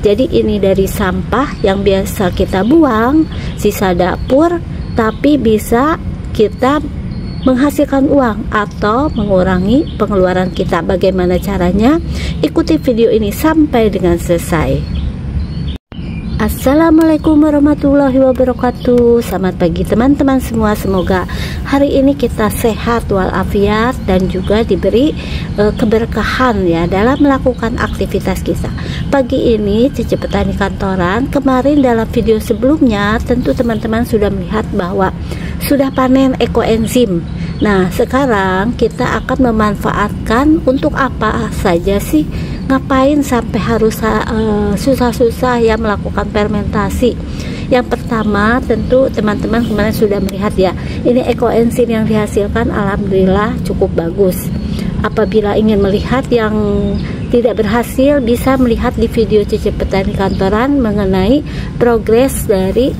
Jadi ini dari sampah yang biasa kita buang, sisa dapur, tapi bisa kita menghasilkan uang atau mengurangi pengeluaran kita. Bagaimana caranya? Ikuti video ini sampai dengan selesai. Assalamualaikum warahmatullahi wabarakatuh. Selamat pagi teman-teman semua. Semoga hari ini kita sehat walafiat dan juga diberi keberkahan ya dalam melakukan aktivitas kita. Pagi ini Cece Petani Kantoran, kemarin dalam video sebelumnya tentu teman-teman sudah melihat bahwa sudah panen ekoenzim. Nah, sekarang kita akan memanfaatkan untuk apa saja sih? Ngapain sampai harus susah-susah ya melakukan fermentasi? Yang pertama tentu teman-teman kemarin sudah melihat ya, ini ekoenzim yang dihasilkan alhamdulillah cukup bagus. Apabila ingin melihat yang tidak berhasil, bisa melihat di video Cece Petani Kantoran mengenai progres dari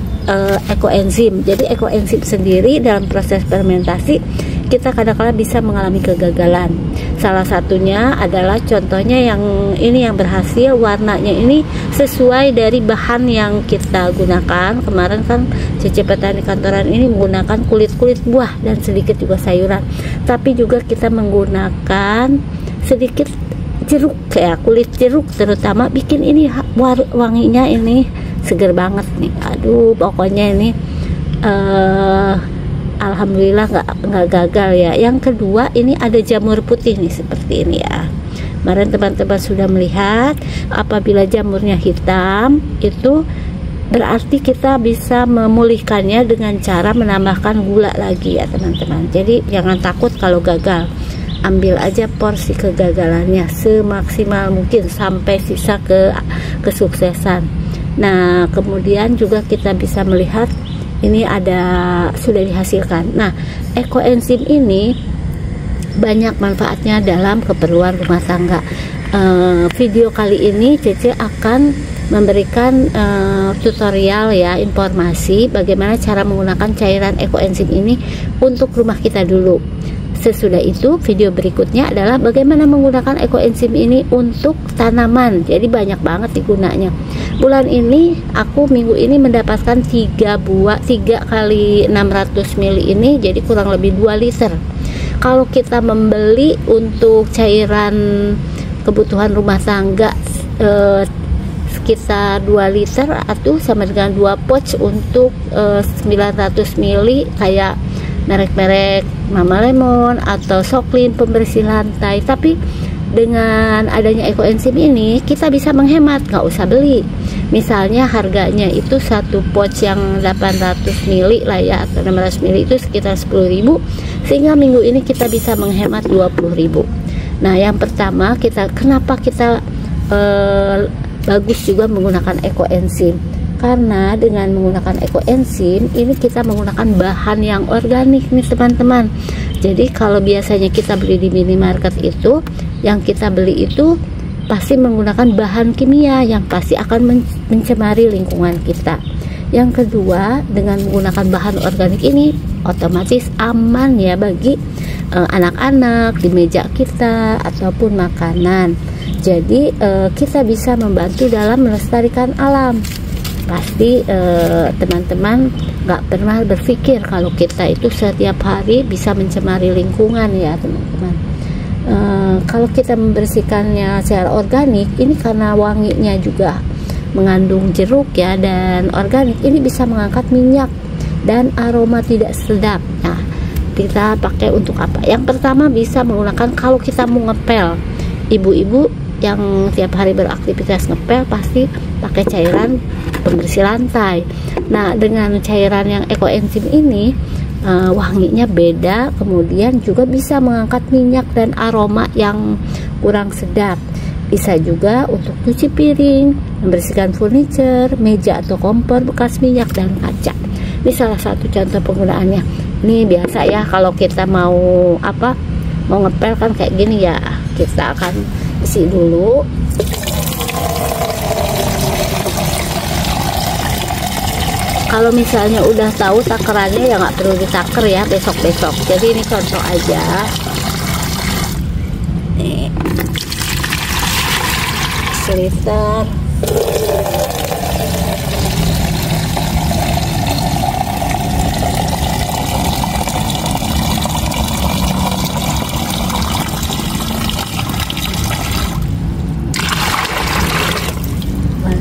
ekoenzim. Jadi ekoenzim sendiri dalam proses fermentasi kita kadang-kadang bisa mengalami kegagalan. Salah satunya adalah contohnya yang ini yang berhasil, warnanya ini sesuai dari bahan yang kita gunakan. Kemarin kan Cece Petani Kantoran ini menggunakan kulit-kulit buah dan sedikit juga sayuran. Tapi juga kita menggunakan sedikit jeruk ya, kulit jeruk terutama, bikin ini wanginya ini seger banget nih. Aduh, pokoknya ini alhamdulillah nggak gagal ya. Yang kedua, ini ada jamur putih nih seperti ini ya. Kemarin teman-teman sudah melihat, apabila jamurnya hitam itu berarti kita bisa memulihkannya dengan cara menambahkan gula lagi ya teman-teman. Jadi jangan takut kalau gagal, ambil aja porsi kegagalannya semaksimal mungkin sampai sisa kesuksesan. Nah, kemudian juga kita bisa melihat ini ada sudah dihasilkan. Nah, ekoenzim ini banyak manfaatnya dalam keperluan rumah tangga. Video kali ini Cece akan memberikan tutorial ya, informasi bagaimana cara menggunakan cairan ekoenzim ini untuk rumah kita dulu. Sesudah itu video berikutnya adalah bagaimana menggunakan ekoenzim ini untuk tanaman. Jadi banyak banget digunanya. Bulan ini aku minggu ini mendapatkan 3 kali 600 ml ini, jadi kurang lebih 2 liter. Kalau kita membeli untuk cairan kebutuhan rumah tangga sekitar 2 liter atau sama dengan 2 pouch untuk 900 ml kayak merek-merek Mama Lemon atau Soklin pembersih lantai. Tapi dengan adanya ekoenzim ini kita bisa menghemat, nggak usah beli. Misalnya harganya itu satu pouch yang 800 ml lah ya, atau 600 ml itu sekitar 10.000, sehingga minggu ini kita bisa menghemat 20.000. Nah, yang pertama kenapa kita bagus juga menggunakan ekoenzim? Karena dengan menggunakan ekoenzim ini kita menggunakan bahan yang organik nih teman-teman. Jadi kalau biasanya kita beli di minimarket itu, yang kita beli itu pasti menggunakan bahan kimia yang pasti akan mencemari lingkungan kita. Yang kedua, dengan menggunakan bahan organik ini otomatis aman ya bagi anak-anak di meja kita ataupun makanan. Jadi kita bisa membantu dalam melestarikan alam. Pasti teman-teman nggak pernah berpikir kalau kita itu setiap hari bisa mencemari lingkungan ya teman-teman. Kalau kita membersihkannya secara organik, ini karena wanginya juga mengandung jeruk ya dan organik, ini bisa mengangkat minyak dan aroma tidak sedap. Nah, kita pakai untuk apa? Yang pertama bisa menggunakan kalau kita mau ngepel. Ibu-ibu yang tiap hari beraktivitas ngepel pasti pakai cairan pembersih lantai. Nah, dengan cairan yang ekoenzim ini wanginya beda, kemudian juga bisa mengangkat minyak dan aroma yang kurang sedap. Bisa juga untuk cuci piring, membersihkan furniture, meja atau kompor bekas minyak dan kaca. Ini salah satu contoh penggunaannya. Ini biasa ya kalau kita mau ngepel kan kayak gini ya. Kita akan isi dulu. Kalau misalnya udah tahu takerannya ya nggak perlu ditaker ya besok-besok. Jadi ini contoh aja. Nih, seliter.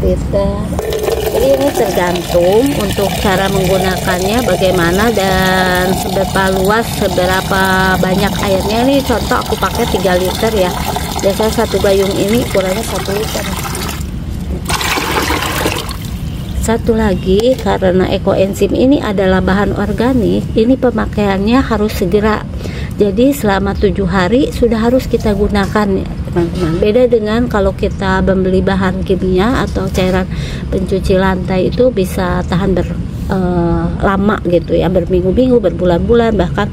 liter. Jadi ini tergantung untuk cara menggunakannya bagaimana dan seberapa luas, seberapa banyak airnya. Ini contoh aku pakai 3 liter ya. Biasanya satu gayung ini ukurannya 1 liter. Satu lagi, karena ekoenzim ini adalah bahan organik, ini pemakaiannya harus segera. Jadi selama 7 hari sudah harus kita gunakan ya teman-teman. Beda dengan kalau kita membeli bahan kimia atau cairan pencuci lantai, itu bisa tahan lama gitu ya, berminggu-minggu, berbulan-bulan, bahkan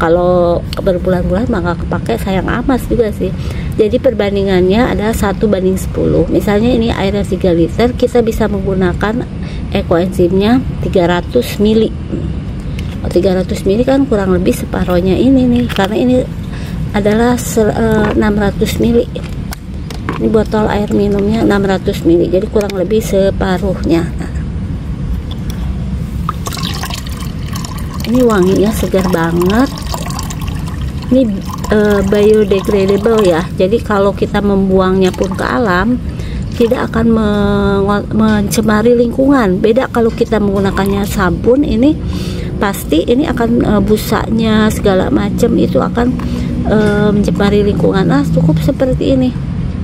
kalau berbulan-bulan maka kepake sayang amas juga sih. Jadi perbandingannya adalah 1:10. Misalnya ini airnya 3 liter, kita bisa menggunakan ekoenzimnya 300 ml. 300 ml kan kurang lebih separohnya ini nih, karena ini adalah 600 ml. Ini botol air minumnya 600 ml, jadi kurang lebih separuhnya. Ini wanginya segar banget. Ini biodegradable ya, jadi kalau kita membuangnya pun ke alam tidak akan mencemari lingkungan. Beda kalau kita menggunakannya sabun, ini pasti ini akan busanya segala macam itu akan mencemari lingkungan. Nah, cukup seperti ini.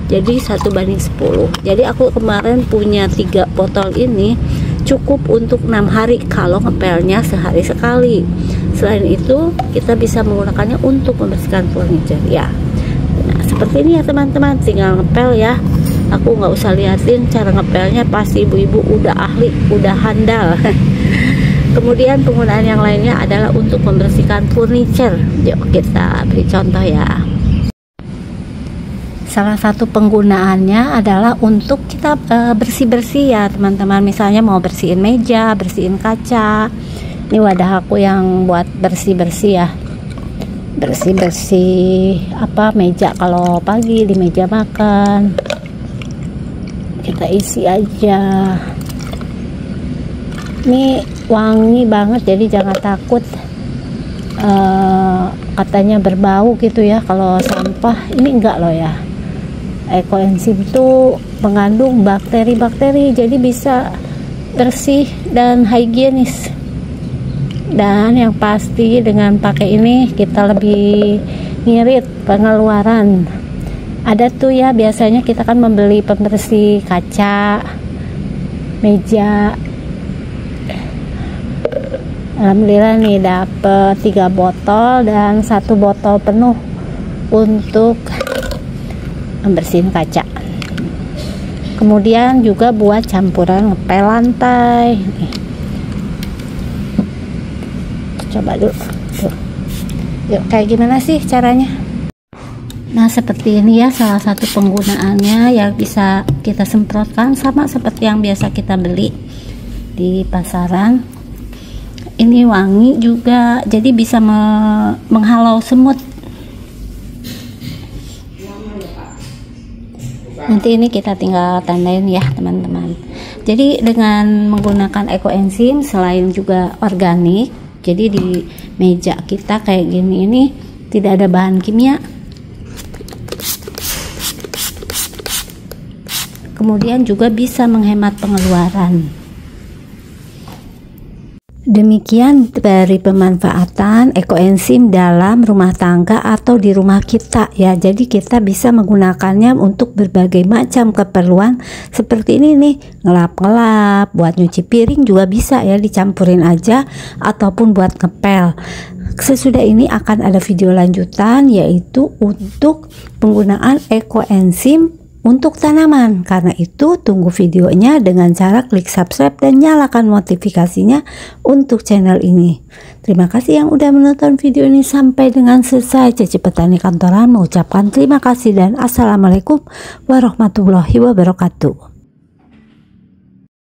Jadi 1:10. Jadi aku kemarin punya 3 botol ini, cukup untuk 6 hari kalau ngepelnya sehari sekali. Selain itu kita bisa menggunakannya untuk membersihkan furniture ya. Nah, seperti ini ya teman-teman, tinggal ngepel ya. Aku nggak usah liatin cara ngepelnya, pasti ibu-ibu udah ahli, udah handal. Kemudian penggunaan yang lainnya adalah untuk membersihkan furniture. Yuk kita beri contoh ya. Salah satu penggunaannya adalah untuk kita bersih-bersih ya teman-teman. Misalnya mau bersihin meja, bersihin kaca. Ini wadah aku yang buat bersih-bersih ya. Bersih-bersih meja kalau pagi di meja makan. Kita isi aja. Ini wangi banget, jadi jangan takut katanya berbau gitu ya kalau sampah. Ini enggak loh ya. Ekoenzim itu mengandung bakteri-bakteri, jadi bisa bersih dan higienis. Dan yang pasti dengan pakai ini kita lebih ngirit pengeluaran. Ada tuh ya, biasanya kita kan membeli pembersih kaca, meja. Alhamdulillah nih dapet 3 botol dan 1 botol penuh untuk membersihin kaca. Kemudian juga buat campuran ngepel lantai. Nih. Coba dulu. Yuk, kayak gimana sih caranya? Nah, seperti ini ya salah satu penggunaannya, yang bisa kita semprotkan sama seperti yang biasa kita beli di pasaran. Ini wangi juga, jadi bisa menghalau semut. Nanti ini kita tinggal tandain ya teman-teman. Jadi dengan menggunakan ekoenzim, selain juga organik, jadi di meja kita kayak gini ini tidak ada bahan kimia. Kemudian juga bisa menghemat pengeluaran. Demikian dari pemanfaatan ekoenzim dalam rumah tangga atau di rumah kita ya. Jadi kita bisa menggunakannya untuk berbagai macam keperluan seperti ini nih, ngelap-ngelap, buat nyuci piring juga bisa ya, dicampurin aja, ataupun buat ngepel. Sesudah ini akan ada video lanjutan, yaitu untuk penggunaan ekoenzim untuk tanaman. Karena itu tunggu videonya dengan cara klik subscribe dan nyalakan notifikasinya untuk channel ini. Terima kasih yang udah menonton video ini sampai dengan selesai. Cece Petani Kantoran mengucapkan terima kasih dan assalamualaikum warahmatullahi wabarakatuh.